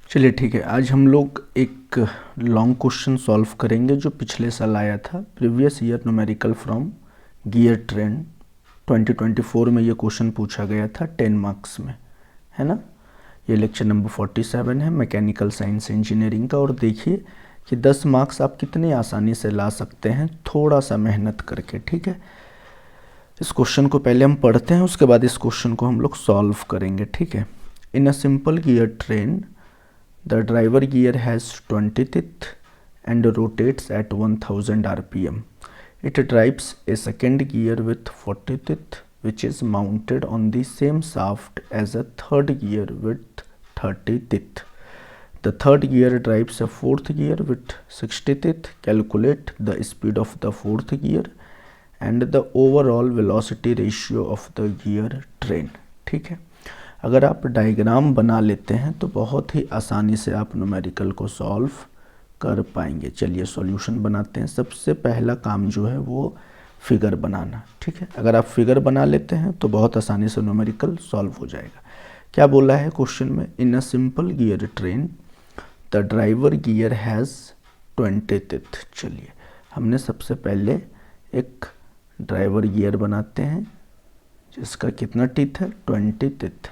चलिए ठीक है, आज हम लोग एक लॉन्ग क्वेश्चन सॉल्व करेंगे जो पिछले साल आया था, previous year numerical from gear train 2024 में ये क्वेश्चन पूछा गया था 10 मार्क्स में, है ना। ये लेक्चर नंबर 47 है मैकेनिकल साइंस इंजीनियरिंग का। और देखिए कि 10 मार्क्स आप कितनी आसानी से ला सकते हैं थोड़ा सा मेहनत करके। ठीक है, इस क्वेश्चन को पहले हम पढ़ते हैं, उसके बाद इस क्वेश्चन को हम लोग सॉल्व करेंगे। ठीक है, in a simple gear train the driver gear has 20 teeth and rotates at 1000 rpm. It drives a second gear with 40 teeth which is mounted on the same shaft as a third gear with 30 teeth. The third gear drives a fourth gear with 60 teeth. Calculate the speed of the fourth gear and the overall velocity ratio of the gear train. ठीक है, अगर आप diagram बना लेते हैं तो बहुत ही आसानी से आप न्यूमेरिकल को सॉल्व कर पाएंगे। चलिए सॉल्यूशन बनाते हैं। सबसे पहला काम जो है वो फिगर बनाना। ठीक है, अगर आप फिगर बना लेते हैं तो बहुत आसानी से न्यूमेरिकल सॉल्व हो जाएगा। क्या बोला है क्वेश्चन में? In a simple gear train the driver gear has 20 teeth. चलिए हमने सबसे पहले एक ड्राइवर गियर बनाते हैं जिसका कितना टीथ है? 20 टीथ,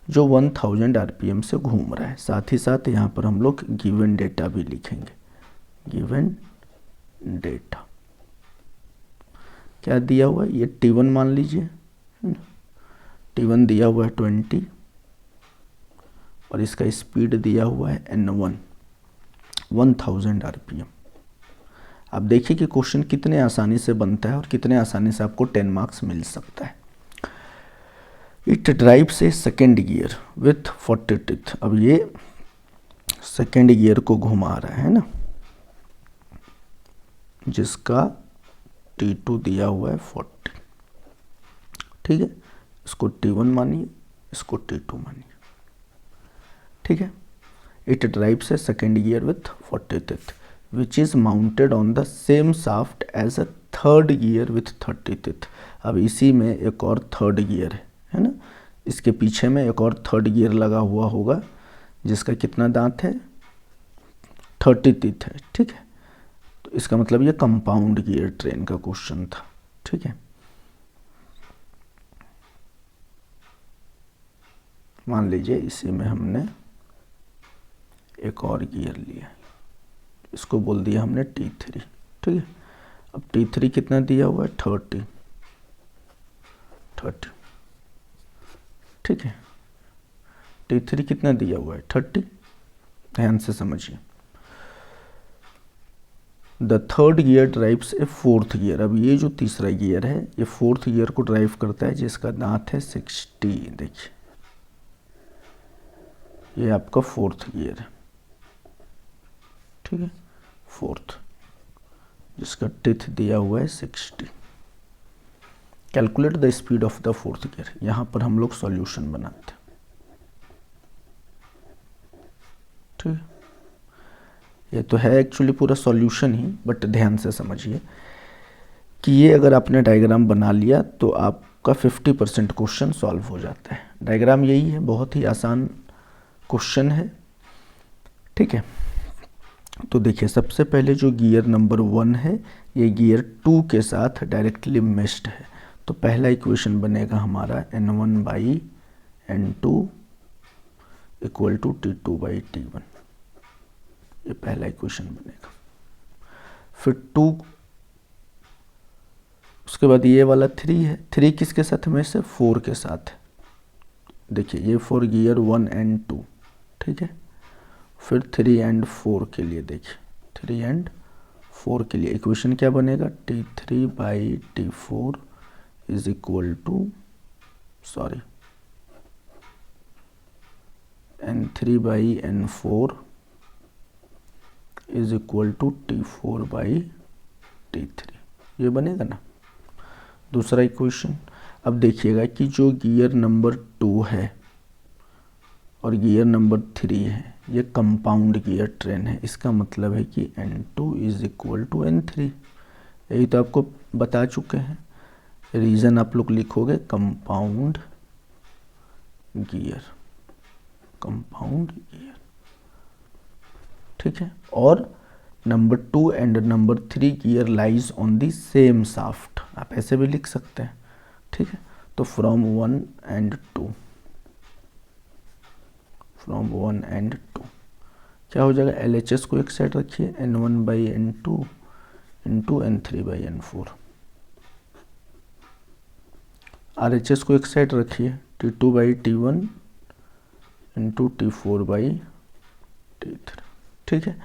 जो 1000 आरपीएम से घूम रहा है। साथ ही साथ यहाँ पर हम लोग गिवन डेटा भी लिखेंगे। गिवन डेटा क्या दिया हुआ है? ये T1 मान लीजिए, T1 दिया हुआ है 20 और इसका स्पीड दिया हुआ है N1 1000 आरपीएम। आप देखिए कि क्वेश्चन कितने आसानी से बनता है और कितने आसानी से आपको 10 मार्क्स मिल सकता है। It drives a second gear with 40 teeth. अब ये सेकेंड गियर को घुमा रहा है ना, जिसका T2 दिया हुआ है 40। ठीक है, इसको T1 मानिए, इसको T2 मानिए। ठीक है, it drives a second gear with 40 teeth which is mounted on the same shaft as a third gear with 30 teeth. अब इसी में एक और थर्ड गियर है ना, इसके पीछे में एक और थर्ड गियर लगा हुआ होगा जिसका कितना दांत है? 30 टीथ है। ठीक है, तो इसका मतलब ये कंपाउंड गियर ट्रेन का क्वेश्चन था। ठीक है, मान लीजिए इसी में हमने एक और गियर लिया, इसको बोल दिया हमने T3। ठीक है, अब T3 कितना दिया हुआ है? 30। ठीक है, T3 कितना दिया हुआ है? 30। ध्यान से समझिए। The third gear drives A fourth gear. अब ये जो तीसरा गियर है ये फोर्थ गियर को ड्राइव करता है जिसका दांत है 60। देखिए ये आपका फोर्थ गियर है। ठीक है, फोर्थ, जिसका टीथ दिया हुआ है 60। Calculate the speed of the fourth gear. यहां पर हम लोग सॉल्यूशन बनाते हैं। ठीक है, ये तो है एक्चुअली पूरा सॉल्यूशन ही, बट ध्यान से समझिए कि ये अगर आपने डायग्राम बना लिया तो आपका 50% क्वेश्चन सॉल्व हो जाता है। डायग्राम यही है, बहुत ही आसान क्वेश्चन है। ठीक है, तो देखिए सबसे पहले जो गियर नंबर 1 है ये गियर 2 के साथ डायरेक्टली मेश्ड है, तो पहला इक्वेशन बनेगा हमारा N1/N2 इक्वल टू T2/T1। ये पहला इक्वेशन बनेगा। फिर 2, उसके बाद ये वाला 3 है। 3 किसके साथ में से? 4 के साथ है। देखिए ये 4 गियर 1 एंड 2। ठीक है, फिर 3 एंड 4 के लिए देखिए, 3 एंड 4 के लिए इक्वेशन क्या बनेगा? T3/T4 is equal to N3/N4 is equal to T4/T3। ये बनेगा ना दूसरा इक्वेशन। अब देखिएगा कि जो गियर नंबर 2 है और गियर नंबर 3 है ये कंपाउंड गियर ट्रेन है। इसका मतलब है कि N2 is equal to N3। यही तो आपको बता चुके हैं। रीज़न आप लोग लिखोगे कंपाउंड गियर, कंपाउंड गियर। ठीक है, और number 2 and number 3 gear lies on the same shaft, आप ऐसे भी लिख सकते हैं, ठीक है। तो फ्रॉम 1 एंड 2, फ्रॉम 1 एंड 2 क्या हो जाएगा, LHS को एक साइड रखिए, N1/N2 इंटू N3/N4, RHS को एक साइड रखिए, T2/T1 इंटू T4/T3, ठीक है।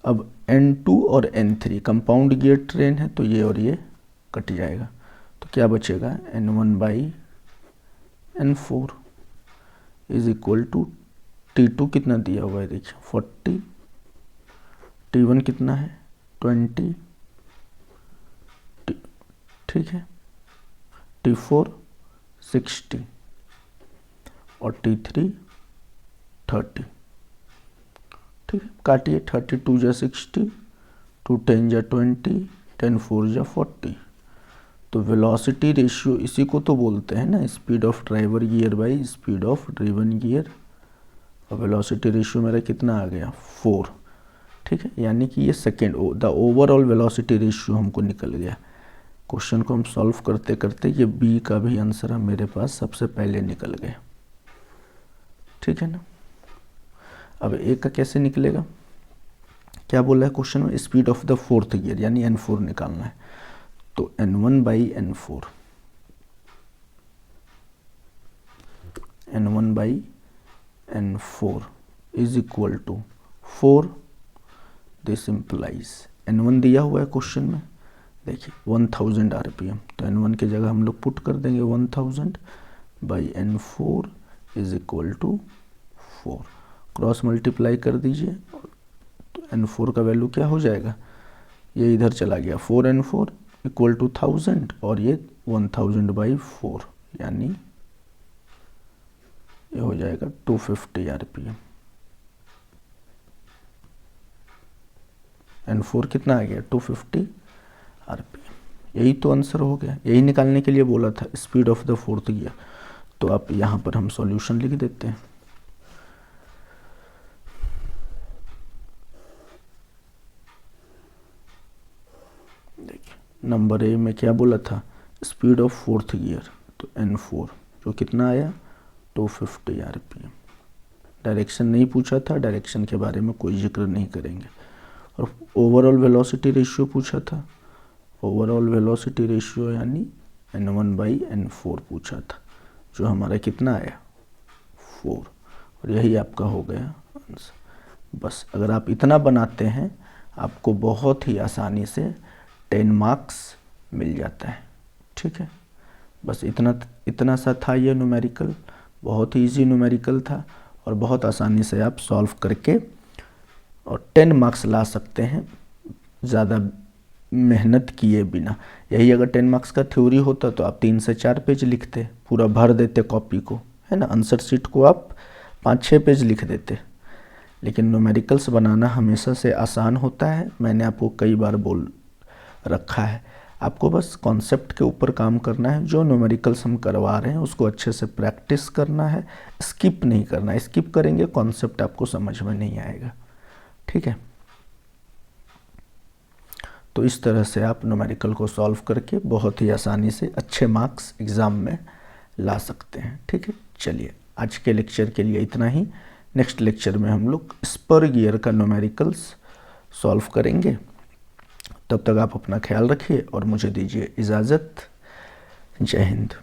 अब N2 और N3 कंपाउंड गियर ट्रेन है, तो ये और ये कट जाएगा, तो क्या बचेगा, N1/N4 is equal to T2 कितना दिया हुआ है देखिए 40, T1 कितना है 20, ठीक है, T4 60 और T3 30, ठीक है। काटिए, 32 जा 60, 2 10 जा 20, 10 4 जा 40। तो वेलोसिटी रेशियो इसी को तो बोलते हैं ना, speed of driver gear by speed of driven gear, और वेलोसिटी रेशियो मेरा कितना आ गया 4, ठीक है। यानी कि ये second the overall velocity ratio हमको निकल गया। क्वेश्चन को हम सॉल्व करते करते ये बी का भी आंसर मेरे पास सबसे पहले निकल गया, ठीक है ना। अब ए का कैसे निकलेगा, क्या बोला है क्वेश्चन में, speed of the fourth gear यानी N4 निकालना है, तो N1/N4, N1/N4 is equal to 4, this implies N1 दिया हुआ है क्वेश्चन में, देखिए 1000 RPM, तो N1 की जगह हम लोग पुट कर देंगे 1000/N4 is equal to 4, cross multiply कर दीजिए, तो N4 का वैल्यू क्या हो जाएगा, ये इधर चला गया 4N4 इक्वल टू 1000, और ये 1000/4 यानी ये हो जाएगा 250 RPM। N4 कितना आ गया 250 RPM, यही तो आंसर हो गया, यही निकालने के लिए बोला था speed of the fourth gear. तो आप यहाँ पर हम सॉल्यूशन लिख देते हैं, देखिए नंबर ए में क्या बोला था, स्पीड ऑफ फोर्थ गियर, तो N4 जो कितना आया 250 RPM। डायरेक्शन नहीं पूछा था, डायरेक्शन के बारे में कोई जिक्र नहीं करेंगे, और ओवरऑल वेलोसिटी रेशियो पूछा था, ओवरऑल वेलोसिटी रेशियो यानी N1/N4 पूछा था, जो हमारा कितना आया 4, और यही आपका हो गया आंसर। बस अगर आप इतना बनाते हैं आपको बहुत ही आसानी से 10 मार्क्स मिल जाता है, ठीक है। बस इतना सा था ये न्यूमेरिकल, बहुत ही इजी न्यूमेरिकल था, और बहुत आसानी से आप सॉल्व करके और 10 मार्क्स ला सकते हैं ज़्यादा मेहनत किए बिना। यही अगर 10 मार्क्स का थ्योरी होता तो आप 3 से 4 पेज लिखते, पूरा भर देते कॉपी को, है ना, आंसर शीट को आप 5-6 पेज लिख देते। लेकिन न्यूमेरिकल्स बनाना हमेशा से आसान होता है, मैंने आपको कई बार बोल रखा है। आपको बस कॉन्सेप्ट के ऊपर काम करना है, जो न्यूमेरिकल्स हम करवा रहे हैं उसको अच्छे से प्रैक्टिस करना है, स्किप नहीं करना है। स्किप करेंगे कॉन्सेप्ट आपको समझ में नहीं आएगा, ठीक है। तो इस तरह से आप न्यूमेरिकल को सॉल्व करके बहुत ही आसानी से अच्छे मार्क्स एग्ज़ाम में ला सकते हैं, ठीक है। चलिए आज के लेक्चर के लिए इतना ही, नेक्स्ट लेक्चर में हम लोग स्पर गियर का न्यूमेरिकल्स सॉल्व करेंगे। तब तक आप अपना ख्याल रखिए और मुझे दीजिए इजाज़त। जय हिंद।